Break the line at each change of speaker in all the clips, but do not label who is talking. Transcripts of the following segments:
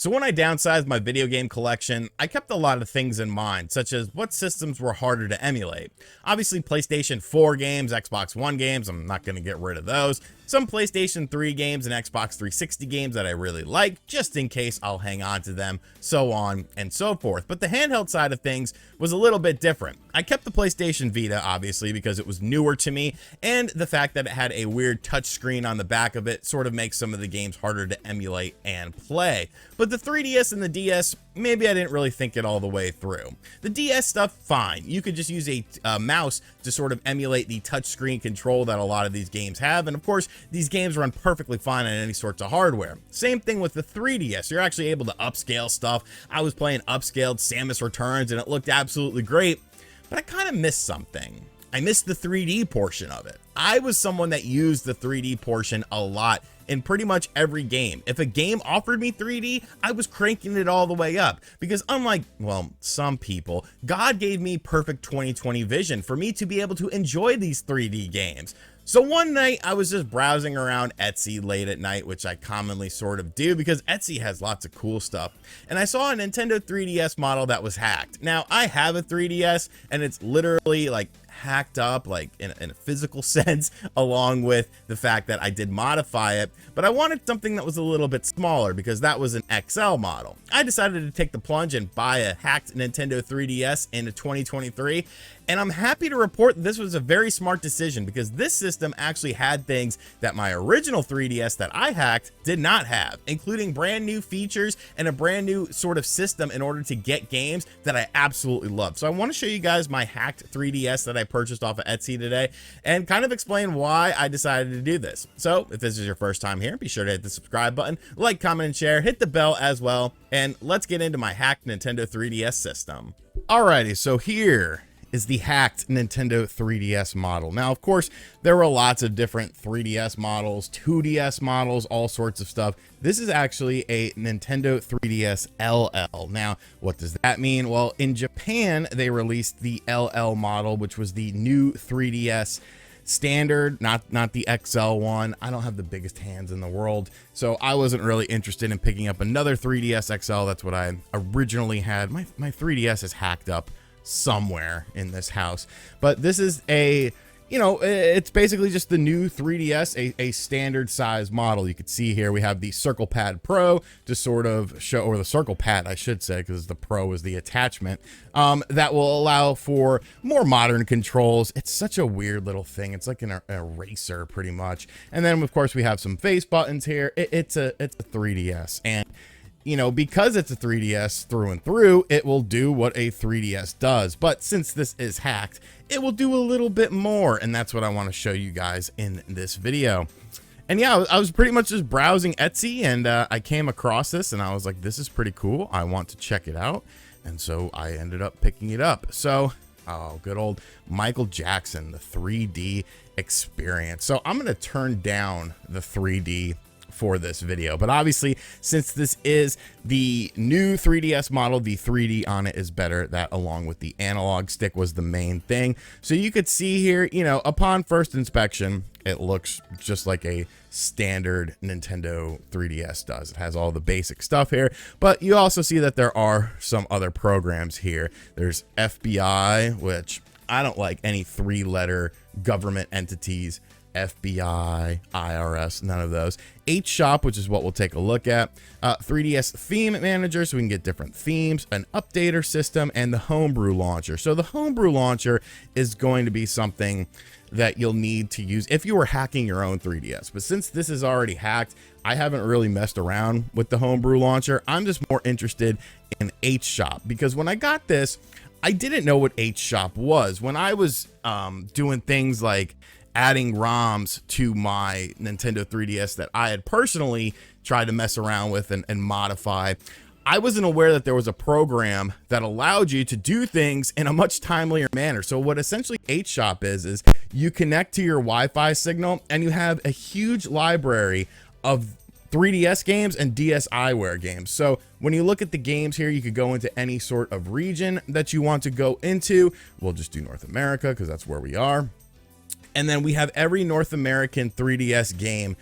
So when I downsized my video game collection, I kept a lot of things in mind, such as what systems were harder to emulate. Obviously PlayStation 4 games, Xbox One games, I'm not going to get rid of those. Some PlayStation 3 games and Xbox 360 games that I really like, just in case I'll hang on to them, so on and so forth. But the handheld side of things was a little bit different. I kept the PlayStation Vita, obviously, because it was newer to me, and the fact that it had a weird touchscreen on the back of it sort of makes some of the games harder to emulate and play. But the 3DS and the DS, maybe I didn't really think it all the way through. The DS stuff, fine. You could just use a mouse to sort of emulate the touchscreen control that a lot of these games have, and of course, these games run perfectly fine on any sorts of hardware. Same thing with the 3DS. You're actually able to upscale stuff. I was playing upscaled Samus Returns and it looked absolutely great, but I kind of missed something. I missed the 3D portion of it. I was someone that used the 3D portion a lot in pretty much every game. If a game offered me 3D, I was cranking it all the way up because unlike, well, some people, God gave me perfect 20/20 vision for me to be able to enjoy these 3D games. So one night I was just browsing around Etsy late at night, which I commonly sort of do because Etsy has lots of cool stuff. And I saw a Nintendo 3DS model that was hacked. Now I have a 3DS and it's literally like hacked up like in a physical sense, along with the fact that I did modify it, but I wanted something that was a little bit smaller because that was an XL model. I decided to take the plunge and buy a hacked Nintendo 3DS in 2023, and I'm happy to report that this was a very smart decision because this system actually had things that my original 3DS that I hacked did not have, including brand new features and a brand new sort of system in order to get games that I absolutely love. So I want to show you guys my hacked 3DS that I purchased off of Etsy today and kind of explain why I decided to do this. So if this is your first time here, be sure to hit the subscribe button, like, comment, and share, hit the bell as well, and let's get into my hacked Nintendo 3DS system. Alrighty, so here is the hacked Nintendo 3DS model. Now, of course, there were lots of different 3DS models, 2DS models, all sorts of stuff. This is actually a Nintendo 3DS LL. Now, what does that mean? Well, in Japan, they released the LL model, which was the new 3DS standard, not the XL one. I don't have the biggest hands in the world, so I wasn't really interested in picking up another 3DS XL. That's what I originally had. My 3DS is hacked up somewhere in this house, but this is a, you know, it's basically just the new 3DS, a standard size model. You can see here we have the Circle Pad Pro to sort of show, or the Circle Pad I should say, because the Pro is the attachment, that will allow for more modern controls. It's such a weird little thing. It's like an eraser pretty much. And then of course we have some face buttons here. It's a 3DS, and you know, because it's a 3DS through and through, it will do what a 3DS does. But since this is hacked, it will do a little bit more. And that's what I want to show you guys in this video. And yeah, I was pretty much just browsing Etsy and I came across this and I was like, this is pretty cool. I want to check it out. And so I ended up picking it up. So, oh, good old Michael Jackson, the 3D experience. So I'm going to turn down the 3D for this video, but obviously since this is the new 3DS model, the 3D on it is better. That along with the analog stick was the main thing. So you could see here, you know, upon first inspection, it looks just like a standard Nintendo 3DS does. It has all the basic stuff here, but you also see that there are some other programs here. There's FBI, which I don't like any 3-letter government entities. FBI, IRS, none of those. HShop, which is what we'll take a look at. 3DS Theme Manager, so we can get different themes, an updater system, and the Homebrew Launcher. So the Homebrew Launcher is going to be something that you'll need to use if you were hacking your own 3DS. But since this is already hacked, I haven't really messed around with the Homebrew Launcher. I'm just more interested in HShop because when I got this, I didn't know what HShop was. When I was doing things like adding ROMs to my Nintendo 3DS that I had personally tried to mess around with and modify, I wasn't aware that there was a program that allowed you to do things in a much timelier manner. So what essentially HShop is you connect to your Wi-Fi signal and you have a huge library of 3DS games and DSiWare games. So when you look at the games here, you could go into any sort of region that you want to go into. We'll just do North America because that's where we are. And then we have every North American 3DS game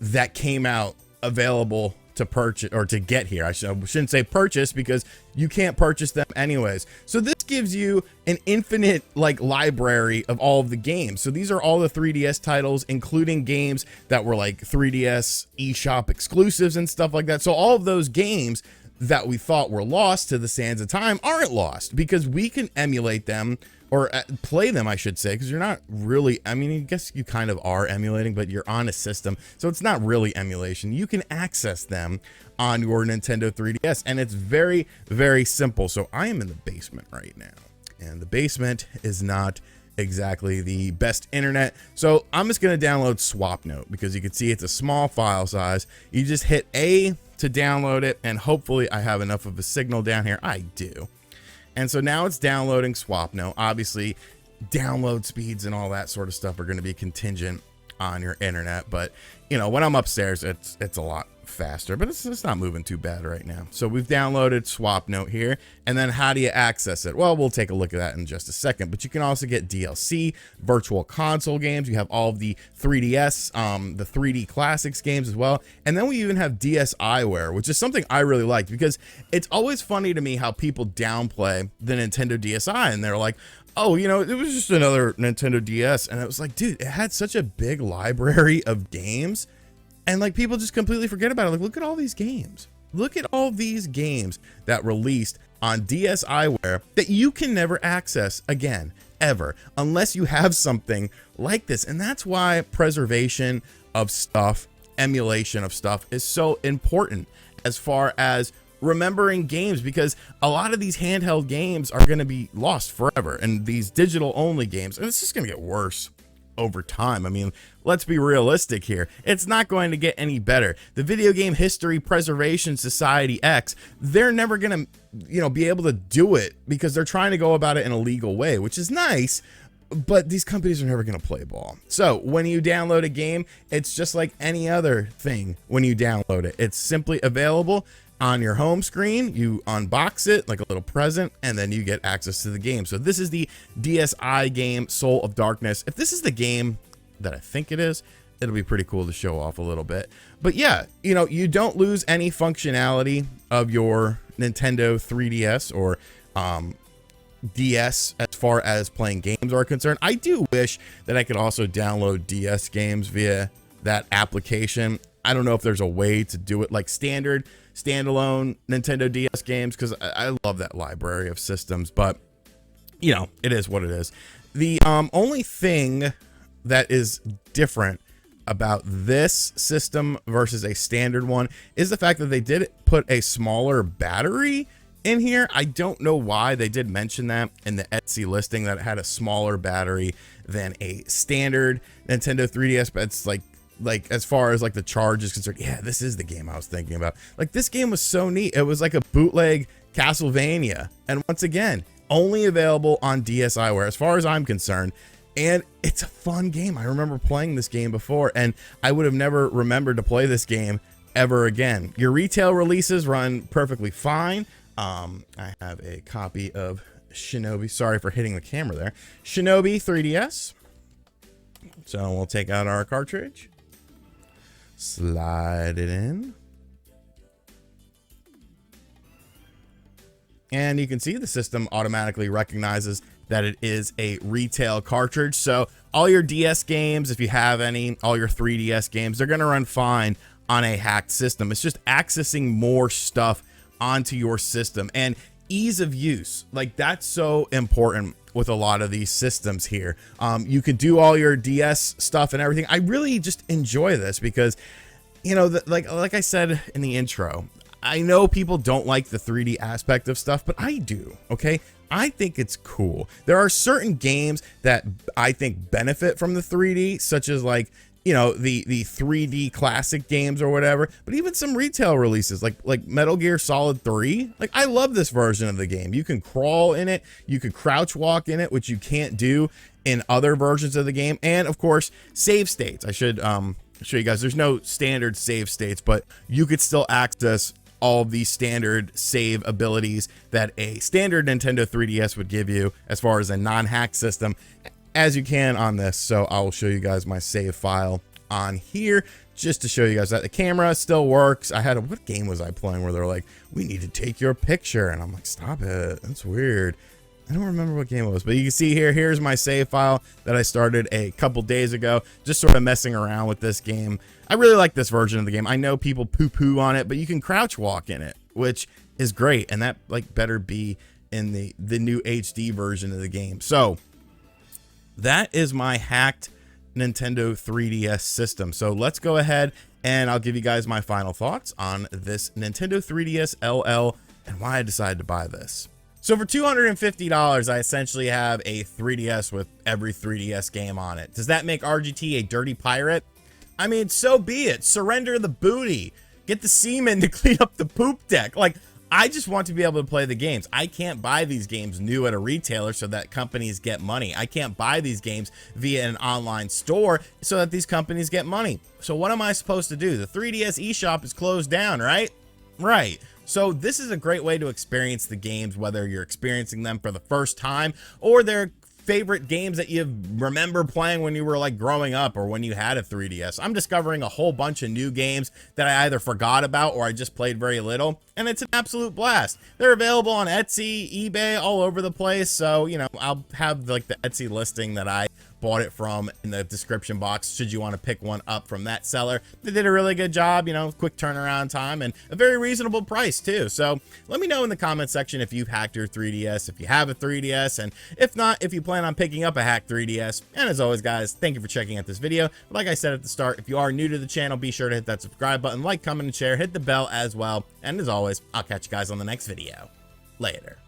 that came out available to purchase or to get here. I shouldn't say purchase, because you can't purchase them anyways. So this gives you an infinite like library of all of the games. So these are all the 3DS titles, including games that were like 3DS eShop exclusives and stuff like that. So all of those games that we thought were lost to the sands of time aren't lost, because we can emulate them, or play them, I should say, because you're not really, I mean, I guess you kind of are emulating, but you're on a system, so it's not really emulation. You can access them on your Nintendo 3DS, and it's very, very simple. So I am in the basement right now, and the basement is not exactly the best internet, so I'm just going to download Swapnote, because you can see it's a small file size. You just hit A to download it, and hopefully I have enough of a signal down here. I do. And so now it's downloading Swapnote. Obviously, download speeds and all that sort of stuff are going to be contingent on your internet, but you know, when I'm upstairs, it's a lot faster, but it's not moving too bad right now. So we've downloaded Swapnote here, and then how do you access it? Well, we'll take a look at that in just a second, but you can also get DLC, virtual console games. You have all of the 3DS, the 3D classics games as well. And then we even have DSiWare, which is something I really liked, because it's always funny to me how people downplay the Nintendo DSi, and they're like, oh, you know, it was just another Nintendo DS. And it was like, dude, it had such a big library of games, and like people just completely forget about it. Like, look at all these games. Look at all these games that released on DSiWare that you can never access again, ever, unless you have something like this. And that's why preservation of stuff, emulation of stuff is so important as far as remembering games, because a lot of these handheld games are going to be lost forever, and these digital only games, and it's just going to get worse over time. I mean, let's be realistic here. It's not going to get any better. The Video Game History Preservation Society X, they're never going to, you know, be able to do it, because they're trying to go about it in a legal way, which is nice, but these companies are never going to play ball. So when you download a game, it's just like any other thing. When you download it, it's simply available on your home screen. You unbox it like a little present, and then you get access to the game. So this is the DSi game Soul of Darkness. If this is the game that I think it is, it'll be pretty cool to show off a little bit. But yeah, you know, you don't lose any functionality of your Nintendo 3DS or DS as far as playing games are concerned. I do wish that I could also download DS games via that application. I don't know if there's a way to do it like standard standalone Nintendo DS games, because I love that library of systems, but you know, it is what it is. The only thing that is different about this system versus a standard one is the fact that they did put a smaller battery in here. I don't know why. They did mention that in the Etsy listing, that it had a smaller battery than a standard Nintendo 3DS, but it's like as far as like the charge is concerned, yeah, this is the game I was thinking about. Like, this game was so neat. It was like a bootleg Castlevania, and once again, only available on DSiWare as far as I'm concerned, and it's a fun game. I remember playing this game before, and I would have never remembered to play this game ever again. Your retail releases run perfectly fine. I have a copy of Shinobi, sorry for hitting the camera there, Shinobi 3DS. So we'll take out our cartridge, slide it in, and you can see the system automatically recognizes that it is a retail cartridge. So all your DS games, if you have any, all your 3DS games, they're going to run fine on a hacked system. It's just accessing more stuff onto your system, and ease of use, like that's so important with a lot of these systems here. You can do all your DS stuff and everything. I really just enjoy this because, you know, like I said in the intro, I know people don't like the 3D aspect of stuff, but I do. Okay, I think it's cool. There are certain games that I think benefit from the 3D, such as like, you know, the 3D classic games or whatever, but even some retail releases like Metal Gear Solid 3. Like, I love this version of the game. You can crawl in it, you can crouch walk in it, which you can't do in other versions of the game. And of course, save states. I should show you guys, there's no standard save states, but you could still access all of these standard save abilities that a standard Nintendo 3DS would give you as far as a non-hack system, as you can on this. So I will show you guys my save file on here just to show you guys that the camera still works. I had a, what game was I playing where they're like, we need to take your picture, and I'm like, stop it, that's weird. I don't remember what game it was, but you can see here, here's my save file that I started a couple days ago, just sort of messing around with this game. I really like this version of the game. I know people poo-poo on it, but you can crouch walk in it, which is great, and that like better be in the new HD version of the game. So that is my hacked Nintendo 3DS system. So let's go ahead and I'll give you guys my final thoughts on this Nintendo 3DS LL and why I decided to buy this. So for $250, I essentially have a 3DS with every 3DS game on it. Does that make RGT a dirty pirate? I mean, so be it. Surrender the booty. Get the seamen to clean up the poop deck. Like, I just want to be able to play the games. I can't buy these games new at a retailer so that companies get money. I can't buy these games via an online store so that these companies get money. So what am I supposed to do? The 3DS eShop is closed down, right? Right. So this is a great way to experience the games, whether you're experiencing them for the first time or they're favorite games that you remember playing when you were like growing up or when you had a 3DS. I'm discovering a whole bunch of new games that I either forgot about or I just played very little, and it's an absolute blast. They're available on Etsy, eBay, all over the place. So, you know, I'll have like the Etsy listing that I bought it from in the description box should you want to pick one up from that seller. They did a really good job, you know, quick turnaround time and a very reasonable price too. So let me know in the comment section if you've hacked your 3DS, if you have a 3DS, and if not, if you plan on picking up a hacked 3DS. And as always, guys, thank you for checking out this video. Like I said at the start, if you are new to the channel, be sure to hit that subscribe button, like, comment, and share, hit the bell as well. And as always, I'll catch you guys on the next video. Later.